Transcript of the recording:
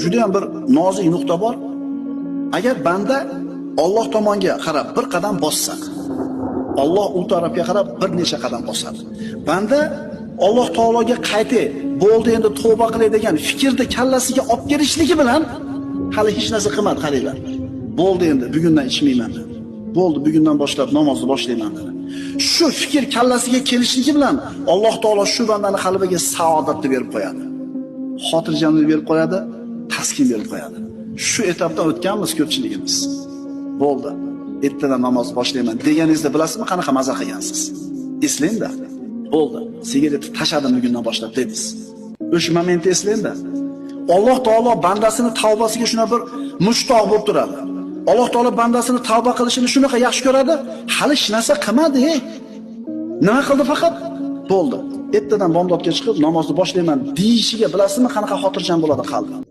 juda ham bir nozik nuqta bor. Agar banda Alloh tomonga qarab bir qadam bossa, Alloh u tarafga qarab bir necha qadam bosadi. Banda Alloh taologa qaytay, bo'ldi endi tavba qilay degan fikrni kallasiga olib kelishligi bilan hali hech narsa qilmadi, qaranglar. Bo'ldi endi bugundan ichmayman dedi. Bo'ldi bugundan boshlab namozni boshlayman dedi. Shu fikr kallasiga kelishligi bilan Alloh taolo shu bandani qalbiga saodatni berib qo'yadi. Xotirjamlik berib qo'yadi, taskin berib qo'yadi. Shu etapdan o'tganmiz ko'pchiligimiz. Bo'ldi. Ertadan namoz boshlayman deganingizda bilasizmi qanaqa maza qilgansiz? Eslangda. Bo'ldi. Sigaretni tashladim bugundan boshlab dedingiz. O'sha momentni eslangda. Alloh taolo bandasini tavbasiga shuna bir mushtoq bo'lib turadi. Alloh taolo bandasini tavba qilishini shunaqa yaxshi ko'radi. Hali hech narsa qilmadi. Nima qildi faqat? Bo'ldi. Ertadan bomdodga chiqib namozni boshlayman deyishiga bilasizmi qanaqa xotirjam bo'ladi qalbi?